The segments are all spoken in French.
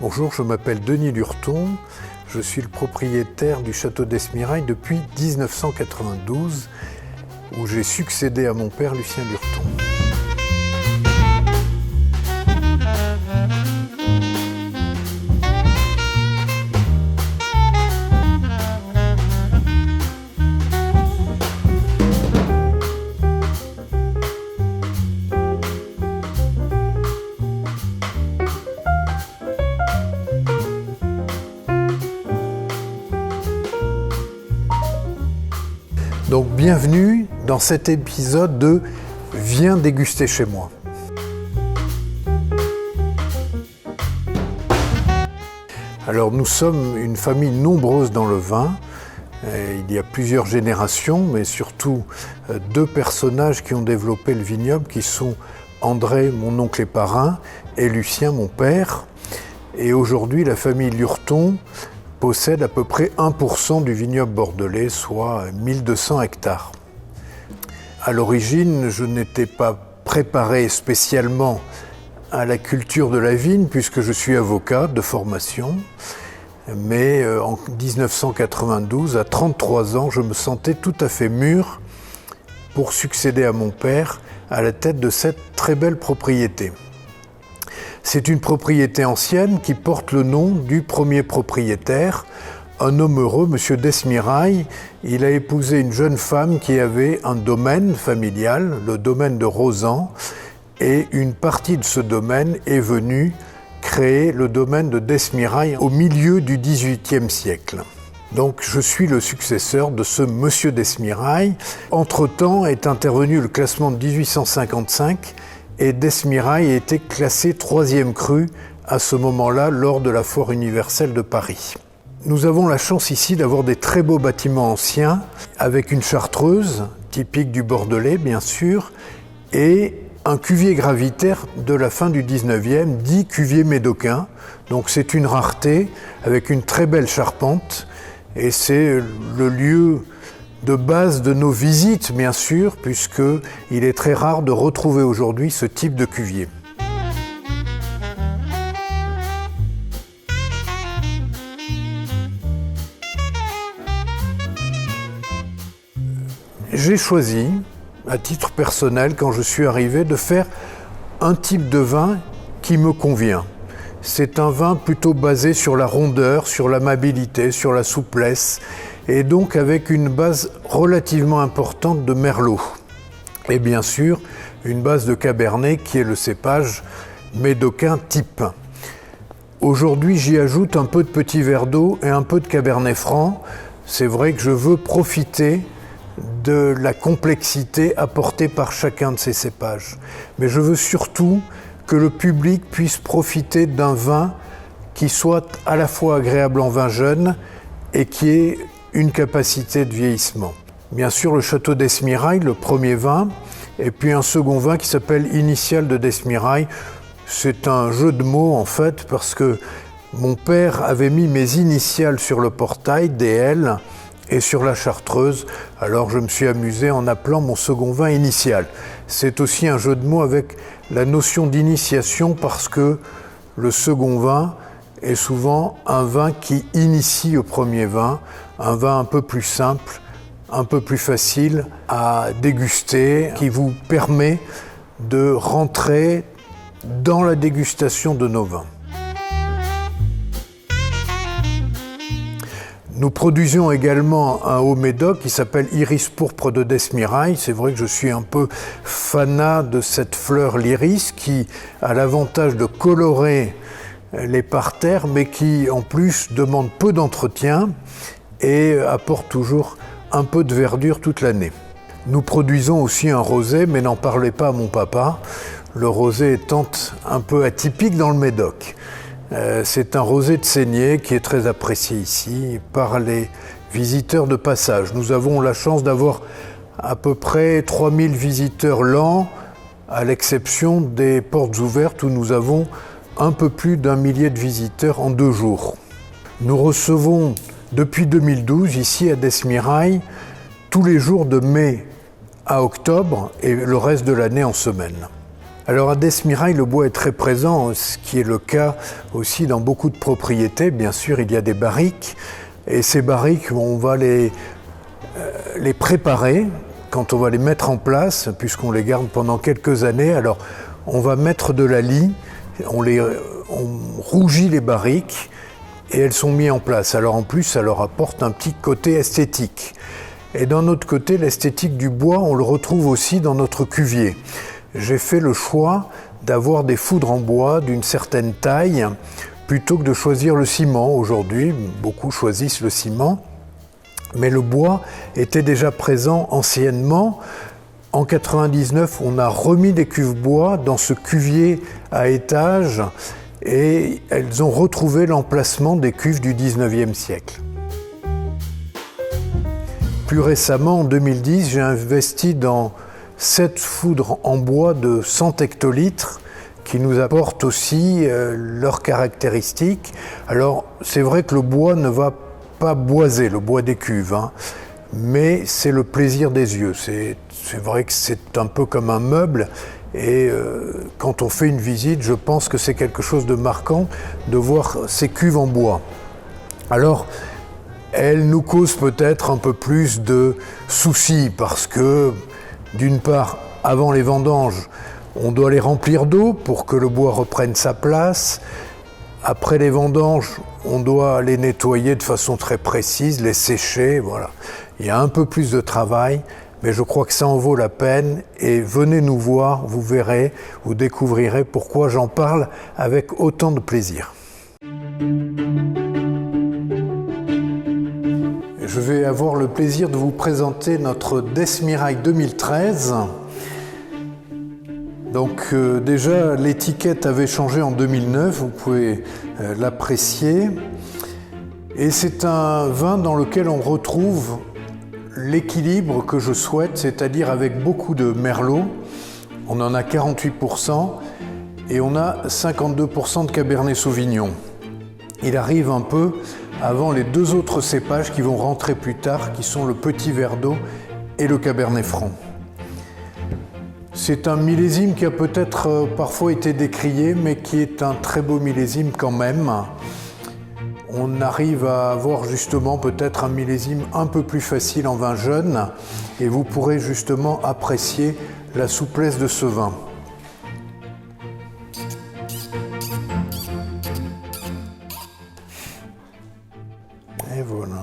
Bonjour, je m'appelle Denis Lurton, je suis le propriétaire du château d'Esmirail depuis 1992, où j'ai succédé à mon père Lucien Lurton. Donc bienvenue dans cet épisode de « Viens déguster chez moi ». Alors nous sommes une famille nombreuse dans le vin. Il y a plusieurs générations, mais surtout deux personnages qui ont développé le vignoble, qui sont André, mon oncle et parrain, et Lucien, mon père. Et aujourd'hui, la famille Lurton possède à peu près 1% du vignoble bordelais, soit 1200 hectares. À l'origine, je n'étais pas préparé spécialement à la culture de la vigne, puisque je suis avocat de formation. Mais en 1992, à 33 ans, je me sentais tout à fait mûr pour succéder à mon père à la tête de cette très belle propriété. C'est une propriété ancienne qui porte le nom du premier propriétaire, un homme heureux, M. d'Esmirail. Il a épousé une jeune femme qui avait un domaine familial, le domaine de Rozan, et une partie de ce domaine est venue créer le domaine de d'Esmirail au milieu du XVIIIe siècle. Donc je suis le successeur de ce monsieur d'Esmirail. Entre-temps est intervenu le classement de 1855 et d'Esmirail a été classé 3e cru à ce moment-là lors de la Foire universelle de Paris. Nous avons la chance ici d'avoir des très beaux bâtiments anciens avec une chartreuse, typique du Bordelais bien sûr, et un cuvier gravitaire de la fin du 19e, dit cuvier médocain. Donc c'est une rareté avec une très belle charpente et c'est le lieu de base de nos visites, bien sûr, puisqu'il est très rare de retrouver aujourd'hui ce type de cuvier. J'ai choisi, à titre personnel, quand je suis arrivé, de faire un type de vin qui me convient. C'est un vin plutôt basé sur la rondeur, sur l'amabilité, sur la souplesse, et donc avec une base relativement importante de merlot. Et bien sûr, une base de cabernet qui est le cépage médocain type. Aujourd'hui, j'y ajoute un peu de petit verre d'eau et un peu de cabernet franc. C'est vrai que je veux profiter de la complexité apportée par chacun de ces cépages. Mais je veux surtout que le public puisse profiter d'un vin qui soit à la fois agréable en vin jeune et qui ait une capacité de vieillissement. Bien sûr, le château d'Esmirail, le premier vin, et puis un second vin qui s'appelle Initial de d'Esmirail. C'est un jeu de mots en fait, parce que mon père avait mis mes initiales sur le portail, DL, et sur la chartreuse. Alors je me suis amusé en appelant mon second vin Initial. C'est aussi un jeu de mots avec la notion d'initiation, parce que le second vin est souvent un vin qui initie au premier vin, un vin un peu plus simple, un peu plus facile à déguster, qui vous permet de rentrer dans la dégustation de nos vins. Nous produisons également un Haut-Médoc qui s'appelle Iris pourpre de d'Esmirail. C'est vrai que je suis un peu fanat de cette fleur l'iris qui a l'avantage de colorer les parterres, mais qui en plus demande peu d'entretien et apporte toujours un peu de verdure toute l'année. Nous produisons aussi un rosé, mais n'en parlez pas à mon papa. Le rosé étant un peu atypique dans le Médoc. C'est un rosé de saignée qui est très apprécié ici par les visiteurs de passage. Nous avons la chance d'avoir à peu près 3000 visiteurs l'an, à l'exception des portes ouvertes où nous avons un peu plus d'1 millier de visiteurs en 2 jours. Nous recevons depuis 2012 ici à d'Esmirail tous les jours de mai à octobre et le reste de l'année en semaine. Alors à Desmirail, le bois est très présent, ce qui est le cas aussi dans beaucoup de propriétés. Bien sûr, il y a des barriques, et ces barriques, on va les préparer quand on va les mettre en place, puisqu'on les garde pendant quelques années. Alors on va mettre de la lie, on rougit les barriques, et elles sont mises en place. Alors en plus, ça leur apporte un petit côté esthétique. Et d'un autre côté, l'esthétique du bois, on le retrouve aussi dans notre cuvier. J'ai fait le choix d'avoir des foudres en bois d'une certaine taille plutôt que de choisir le ciment. Aujourd'hui, beaucoup choisissent le ciment, mais le bois était déjà présent anciennement. En 99, on a remis des cuves bois dans ce cuvier à étage et elles ont retrouvé l'emplacement des cuves du 19e siècle. Plus récemment, en 2010, j'ai investi dans 7 foudres en bois de 100 hectolitres qui nous apportent aussi leurs caractéristiques. Alors, c'est vrai que le bois ne va pas boiser, le bois des cuves, mais c'est le plaisir des yeux. C'est vrai que c'est un peu comme un meuble. Et quand on fait une visite, je pense que c'est quelque chose de marquant de voir ces cuves en bois. Alors, elles nous causent peut-être un peu plus de soucis parce que, d'une part, avant les vendanges, on doit les remplir d'eau pour que le bois reprenne sa place. Après les vendanges, on doit les nettoyer de façon très précise, les sécher, voilà. Il y a un peu plus de travail. Mais je crois que ça en vaut la peine et venez nous voir, vous verrez, vous découvrirez pourquoi j'en parle avec autant de plaisir. Je vais avoir le plaisir de vous présenter notre Desmirail 2013. Donc déjà, l'étiquette avait changé en 2009, vous pouvez l'apprécier. Et c'est un vin dans lequel on retrouve l'équilibre que je souhaite, c'est-à-dire avec beaucoup de merlot, on en a 48% et on a 52% de cabernet sauvignon. Il arrive un peu avant les 2 autres cépages qui vont rentrer plus tard, qui sont le petit verdot et le cabernet franc. C'est un millésime qui a peut-être parfois été décrié, mais qui est un très beau millésime quand même. On arrive à avoir justement peut-être un millésime un peu plus facile en vin jeune et vous pourrez justement apprécier la souplesse de ce vin. Et voilà.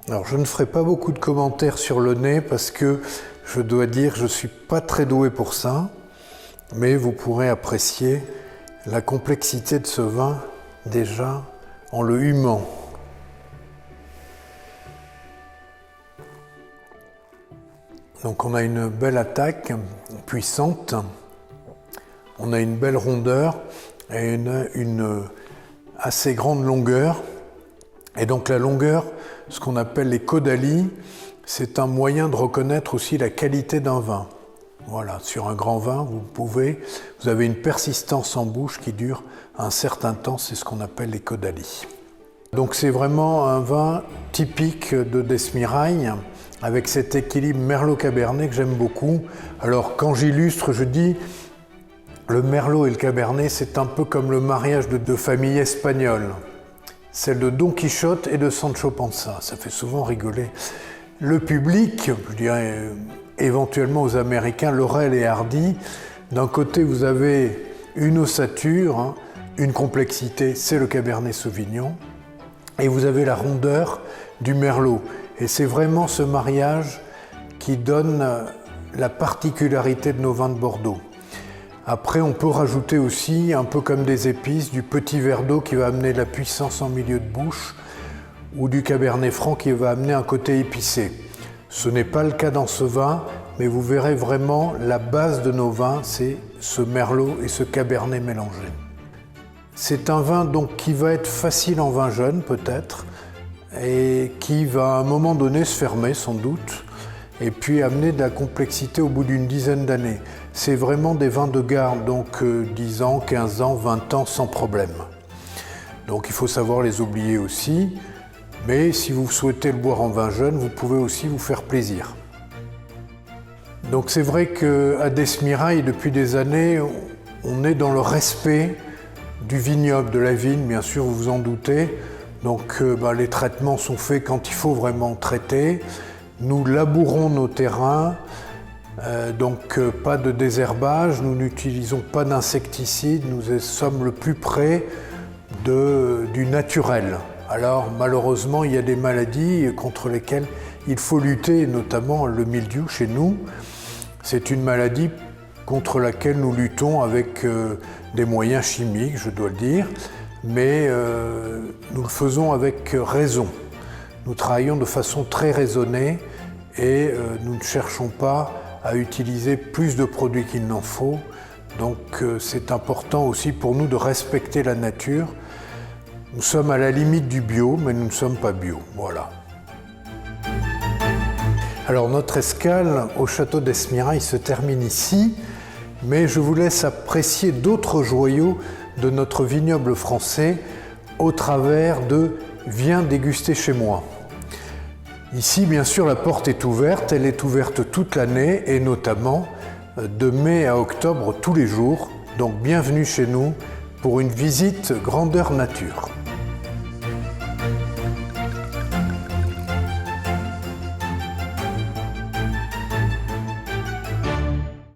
Alors je ne ferai pas beaucoup de commentaires sur le nez parce que je dois dire que je ne suis pas très doué pour ça, mais vous pourrez apprécier la complexité de ce vin déjà en le humant. Donc on a une belle attaque puissante, on a une belle rondeur et une assez grande longueur. Et donc la longueur, ce qu'on appelle les caudalies, c'est un moyen de reconnaître aussi la qualité d'un vin. Voilà, sur un grand vin, vous avez une persistance en bouche qui dure un certain temps, c'est ce qu'on appelle les caudalies. Donc c'est vraiment un vin typique de Desmirail, avec cet équilibre merlot-cabernet que j'aime beaucoup. Alors quand j'illustre, je dis le merlot et le cabernet, c'est un peu comme le mariage de 2 familles espagnoles. Celle de Don Quichotte et de Sancho Panza, ça fait souvent rigoler le public, je dirais éventuellement aux Américains, Laurel et Hardy. D'un côté, vous avez une ossature, une complexité, c'est le Cabernet Sauvignon, et vous avez la rondeur du Merlot. Et c'est vraiment ce mariage qui donne la particularité de nos vins de Bordeaux. Après, on peut rajouter aussi, un peu comme des épices, du petit verdot qui va amener de la puissance en milieu de bouche, ou du cabernet franc qui va amener un côté épicé. Ce n'est pas le cas dans ce vin, mais vous verrez vraiment la base de nos vins, c'est ce merlot et ce cabernet mélangé. C'est un vin donc qui va être facile en vin jeune peut-être, et qui va à un moment donné se fermer sans doute, et puis amener de la complexité au bout d'une dizaine d'années. C'est vraiment des vins de garde, donc 10 ans, 15 ans, 20 ans sans problème. Donc il faut savoir les oublier aussi, mais si vous souhaitez le boire en vin jeune, vous pouvez aussi vous faire plaisir. Donc c'est vrai qu'à Desmirail, depuis des années, on est dans le respect du vignoble, de la vigne, bien sûr, vous vous en doutez. Donc les traitements sont faits quand il faut vraiment traiter. Nous labourons nos terrains, donc pas de désherbage, nous n'utilisons pas d'insecticides, nous sommes le plus près du naturel. Alors malheureusement, il y a des maladies contre lesquelles il faut lutter, notamment le mildiou chez nous. C'est une maladie contre laquelle nous luttons avec des moyens chimiques, je dois le dire, mais nous le faisons avec raison. Nous travaillons de façon très raisonnée et nous ne cherchons pas à utiliser plus de produits qu'il n'en faut. Donc c'est important aussi pour nous de respecter la nature. Nous sommes à la limite du bio, mais nous ne sommes pas bio. Voilà. Alors notre escale au château d'Esmirail se termine ici, mais je vous laisse apprécier d'autres joyaux de notre vignoble français au travers de « Viens déguster chez moi ». Ici, bien sûr, la porte est ouverte. Elle est ouverte toute l'année et notamment de mai à octobre tous les jours. Donc bienvenue chez nous pour une visite grandeur nature.